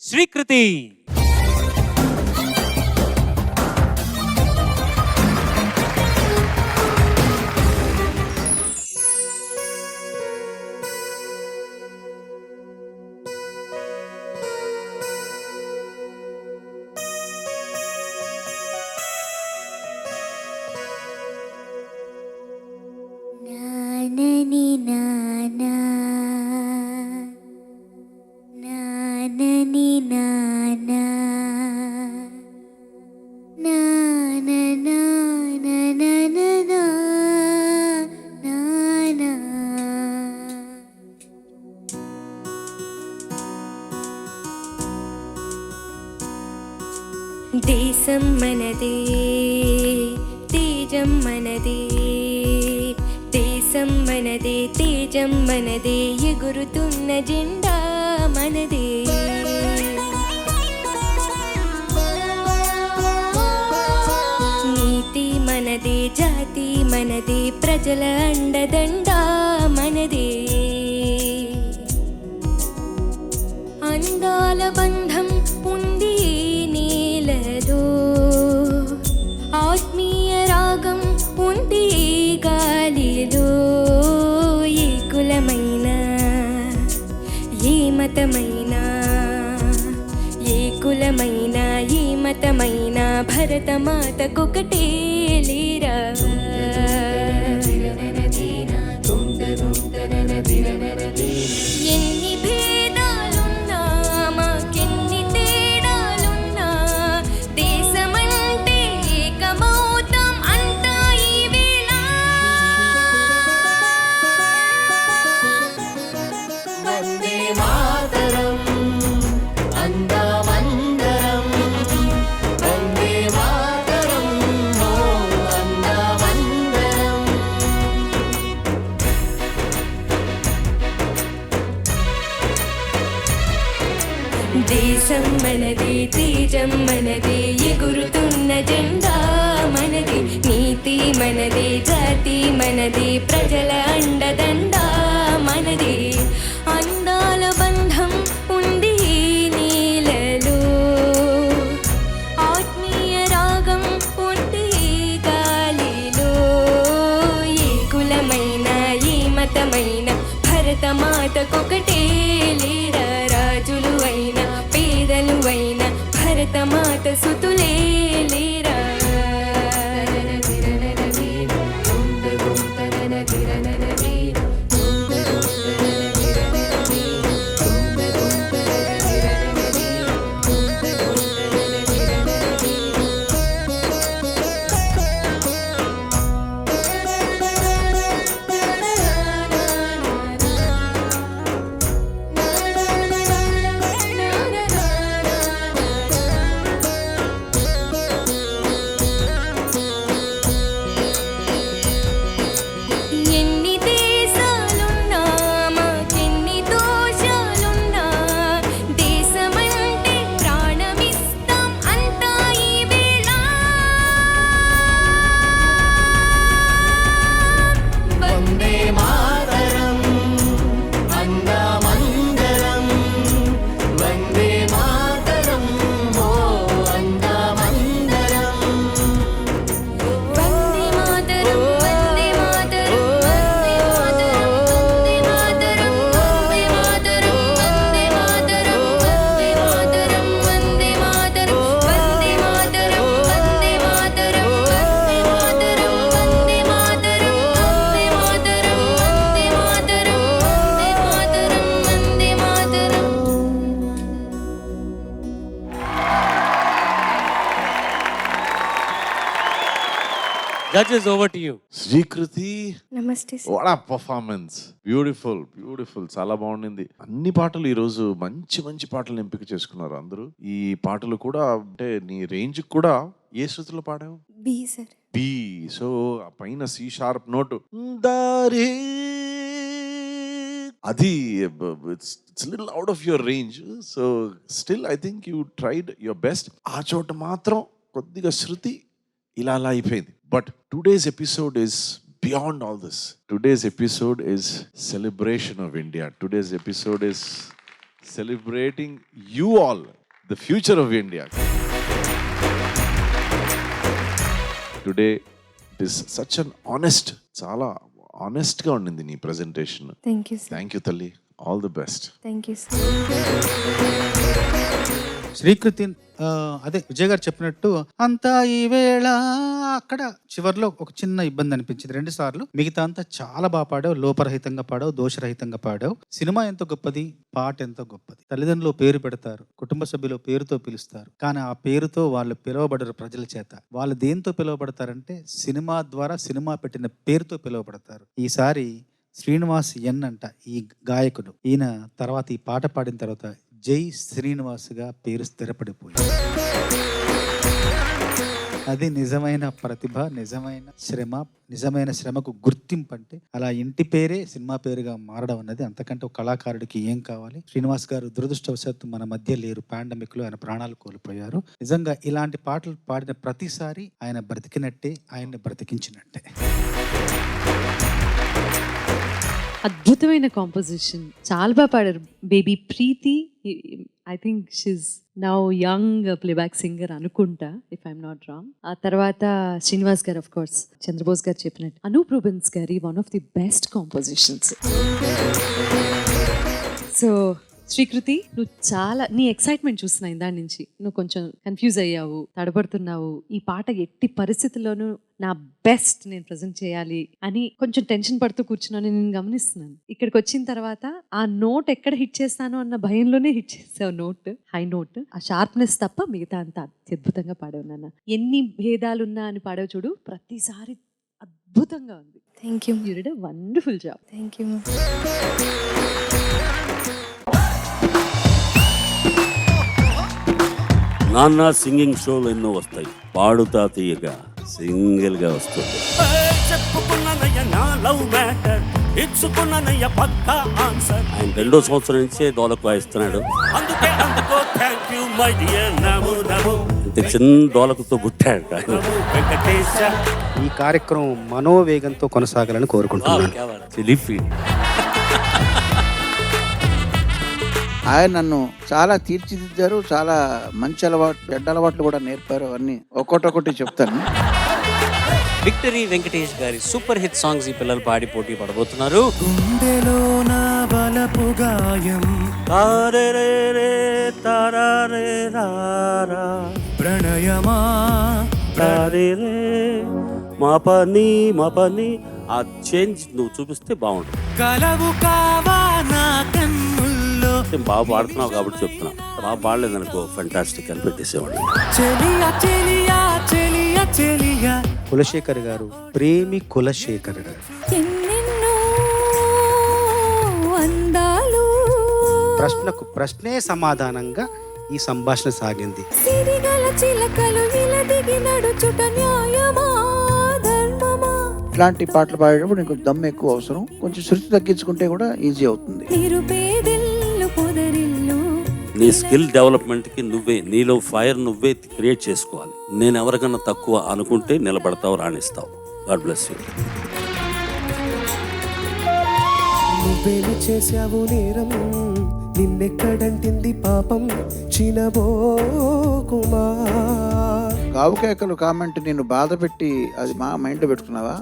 శ్రీకృతి. నానని నానా నానని నానా నానా నానా. దేశం మనదే, తేజం మనదే, దేశం మనదే, తేజం మనదే, ఎగురుతున్న జెండా మనదే. నీతి మనదే, జాతి మనదే, ప్రజల అండదండ మనదే. అందాల బంధం ఉంది నేలలో, ఆత్మీయ రాగం ఉంది గాలిలో. ఏ కులమైనా, ఏ మతమైనా, ఏ కులమైనా, ఏ మతమైనా, భరతమాతకొకటే లేరా. ఎన్ని భేదాలున్నా, మాకెన్ని తేడాలున్నా, దేశమంటే ఏకమౌతాం అంతా ఈ వేళ. వందే మాతరం అందమందరం, వందే మాతరం ఓ అందమందరం. దేశం మనదే, తేజం మనదే, ఎగురుతున్న జెండా మనదే. నీతి మనదే, జాతి మనదే, ప్రజల అండదండ మనదే. అందాల బంధం ఉంది నీలలో, ఆత్మీయ రాగం ఉంది గాలిలో. ఏ కులమైనా, ఏ మతమైనా, భరతమాతకొకటే లేరా. రాజులు అయినా, పేదలు అయినా, భరతమాత సుతులే లేరా. ఎన్ని దేశాలున్నా, మాకెన్ని దోషాలున్నా, దేశమంటే ప్రాణమిస్తాం అంతా ఈ వేళ. వందే మాతరం అందమందరం, వందే మాతరం ఓ అందమందరం. Vande Mataram, Vande Mataram, Vande Mataram, Vande Mataram, Vande Mataram, Vande Mataram, Vande Mataram, Vande Mataram, Vande Mataram, Vande Mataram, Vande Mataram, Vande Mataram, Vande Mataram, Vande Mataram, Vande Mataram. Judges, over to you. Srikriti, నమస్తే సార్. వాట్ ఆ పర్ఫార్మెన్స్. బ్యూటిఫుల్ బ్యూటిఫుల్, చాలా బాగుండింది. అన్ని పాటలు ఈ రోజు మంచి మంచి పాటలు ఎంపిక చేసుకున్నారు అందరూ. ఈ పాటలు కూడా అంటే నీ రేంజ్ కూడా ఏ శృతిలో పాడావు? B sir. బి. సో ఆ పైన సి షార్ప్ నోట్ దారి, అది it's little out of your range. So still I think you tried your best. ఆ చోట మాత్రం కొద్దిగా శృతి ఇలా అలా అయిపోయింది. But today's episode is beyond all this. Today's episode is celebration of India. Today's episode is celebrating you all, the future of India. Today it is such an చాలా ఆనెస్ట్గా ఉండింది నీ presentation. Thank you sir. Thank you తల్లి, all the best. Thank you sir. Srikriti అదే విజయ్ గారు చెప్పినట్టు అంతా ఈ వేళ అక్కడ చివర్లో ఒక చిన్న ఇబ్బంది అనిపించింది 2 సార్లు. మిగతా అంతా చాలా బాగా పాడావు, లోపరహితంగా పాడావు, దోషరహితంగా పాడావు. సినిమా ఎంతో గొప్పది, పాట ఎంతో గొప్పది. తల్లిదండ్రులు పేరు పెడతారు, కుటుంబ సభ్యులు పేరుతో పిలుస్తారు, కానీ ఆ పేరుతో వాళ్ళు పిలువబడరు ప్రజల చేత. వాళ్ళు దేంతో పిలువబడతారంటే సినిమా ద్వారా, సినిమా పెట్టిన పేరుతో పిలువబడతారు. ఈసారి శ్రీనివాస్ ఎన్ అంట ఈ గాయకుడు. ఈయన తర్వాత ఈ పాట పాడిన తర్వాత జై శ్రీనివాస్గా పేరు స్థిరపడిపోయింది. అది నిజమైన ప్రతిభ, నిజమైన శ్రమ, నిజమైన శ్రమకు గుర్తింపు. అంటే అలా ఇంటి పేరే సినిమా పేరుగా మారడం అన్నది అంతకంటే ఒక కళాకారుడికి ఏం కావాలి. శ్రీనివాస్ గారు దురదృష్టవశాత్తు మన మధ్య లేరు, పాండమిక్ లో ఆయన ప్రాణాలు కోల్పోయారు. నిజంగా ఇలాంటి పాటలు పాడిన ప్రతిసారి ఆయన బ్రతికినట్టే, ఆయన్ని బ్రతికించినట్టే. అద్భుతమైన కాంపోజిషన్, చాలా బాగా పాడారు. Baby Preethi, I think she's now young playback singer అనుకుంటా, ఇఫ్ ఐఎమ్ నాట్ రాంగ్. ఆ తర్వాత శ్రీనివాస్ గారు, ఆఫ్ కోర్స్ చంద్రబోస్ గారు చెప్పినట్టు, అనూప్ రూబెన్స్ గారి one of the best compositions. So Srikriti, నువ్వు చాలా, నీ ఎక్సైట్మెంట్ చూస్తున్నాయి దాని నుంచి. నువ్వు కొంచెం కన్ఫ్యూజ్ అయ్యావు, తడబడుతున్నావు. ఈ పాట ఎట్టి పరిస్థితుల్లోనూ నా బెస్ట్ నేను ప్రజెంట్ చేయాలి అని కొంచెం టెన్షన్ పడుతూ కూర్చున్నాను, నేను గమనిస్తున్నాను. ఇక్కడికి వచ్చిన తర్వాత ఆ నోట్ ఎక్కడ హిట్ చేస్తాను అన్న భయంలోనే హిట్ చేసావు నోట్, హై నోట్. ఆ షార్ప్నెస్ తప్ప మిగతా అంతా అత్యద్భుతంగా పాడావు నాన్న. ఎన్ని భేదాలున్నా అని పాడావు చూడు, ప్రతిసారి అద్భుతంగా ఉంది. Thank you. You did a wonderful job. Thank you. నాన్న సింగింగ్ షోలు ఎన్నో వస్తాయి, పాడుతా తీయగా సింగిల్ గా వస్తుంది. ఆయన 2వ సంవత్సరం నుంచే డోలకు వాయిస్తున్నాడు. ఇంత చిన్న డోలకుతో పుట్టాడు ఆయన. ఈ కార్యక్రమం మనోవేగంతో కొనసాగాలని కోరుకుంటున్నాను. ఆయన నన్ను చాలా తీర్చిదిద్దారు, చాలా మంచి అలవాటు, చెడ్డ అలవాట్లు కూడా నేర్పారు. అవన్నీ ఒక్కొక్కటి చెప్తాను. విక్టరీ వెంకటేష్ గారి సూపర్ హిట్ సాంగ్స్ ఈ పిల్లలు పాడి పోటీ పడబోతున్నారు. ప్రణయమా మా పని ఆ చేంజ్ నువ్వు చూపిస్తే బాగుంటుంది. బాగా పాడుతున్నావు కాబట్టి చెప్తున్నా, బాగా పాడలేదనుకో ఫెంటాస్టిక్ అని పెట్టేసేవాడిని. కులశేఖర్ గారు, ప్రేమి కులశేఖర్ గారు. ఎన్నెన్నో అందాలు, ప్రశ్నకు ప్రశ్నే సమాధానంగా ఈ సంభాషణ సాగింది. సిరిగల చిలకలు నిలదిగి నడుచుట న్యాయమా ధర్మమా. ఇట్లాంటి పాటలు పాడేటప్పుడు నీకు దమ్ ఎక్కువ అవసరం, కొంచెం శృతి తగ్గించుకుంటే కూడా ఈజీ అవుతుంది. నిరుపేదెల్లు పొదరిల్లు. నీ స్కిల్ డెవలప్మెంట్ కి నువ్వే, నీలో ఫైర్ నువ్వే క్రియేట్ చేసుకోవాలి. నేను ఎవరికన్నా తక్కువ అనుకుంటే నిలబడతావు, రాణిస్తావు. God bless you. నువ్వేమి చేశావు నేరం, నిన్నెక్కడంటింది పాపం, చినబోకుమా. గావుకేకలు కామెంట్ నేను బాధ పెట్టి అది మా మైండ్ లో పెట్టుకున్నావా?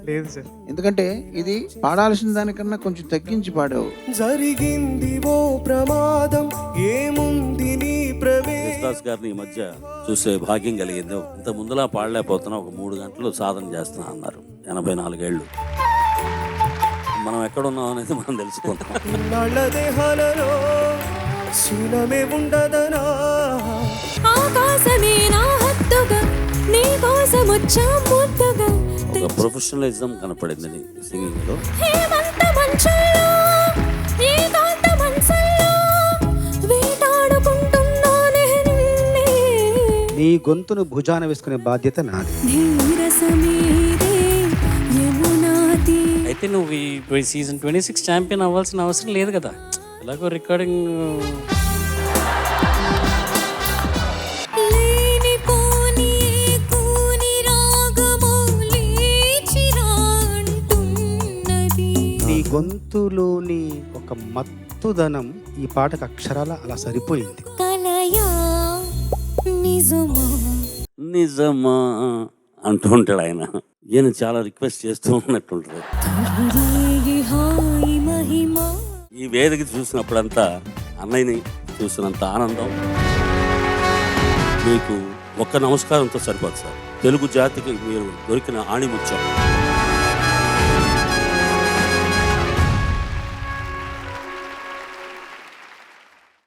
లేదు సార్. ఎందుకంటే ఇది పాడాల్సిన దానికన్నా కొంచెం తగ్గించి పాడావు. జరిగింది ఓ ప్రమాదం, ఏముంది నీ కృష్ణదాస్ గారిని ఈ మధ్య చూసే భాగ్యం కలిగింది. ఇంత ముందులా పాడలేకపోతున్నా, ఒక 3 గంటలు సాధన చేస్తున్నా అన్నారు. 84 ఏళ్ళు. మనం ఎక్కడున్నాం అనేది మనం తెలుసుకుంటాం. నాళ్ళ దేహాలలో శీలమే ఉండదనా. ఆకాశమే నా హద్దుగా, నీ కోసం వచ్చా ముద్దుగా. ఒక ప్రొఫెషనలిజం కనపడింది నీ సింగింగ్ లో. హేమంత మంచుల్లో, ఏకాంత మనసుల్లో వేటాడుకుంటున్నానే నిన్నే. నీ గొంతును భుజాన వేసుకునే బాధ్యత నాది. నీరసమీదే యమునాది. అయితే నువ్వు ఈ సీజన్ 26 ఛాంపియన్ అవ్వాల్సిన అవసరం లేదు కదా, ఎలాగో రికార్డింగ్. లేనిపోని కూని రాగము లేచిరా అంటున్నది. నీ గొంతులోని ఒక మత్తు మృదుదనం ఈ పాటకు అక్షరాల అలా సరిపోయింది. కలయా నిజమా నిజమా అంటూ ఉంటాడు ఆయన. ఈయన చాలా రిక్వెస్ట్ చేస్తూ ఉన్నట్టుంటుంది. తొలిరేగి హాయి మహిమా ఈ వేదిక చూసినప్పుడంతా అన్నయ్యని చూసినంత ఆనందం మీకు ఒక్క నమస్కారంతో సరిపోదు సార్. తెలుగు జాతికి మీరు దొరికిన ఆణిముత్యం.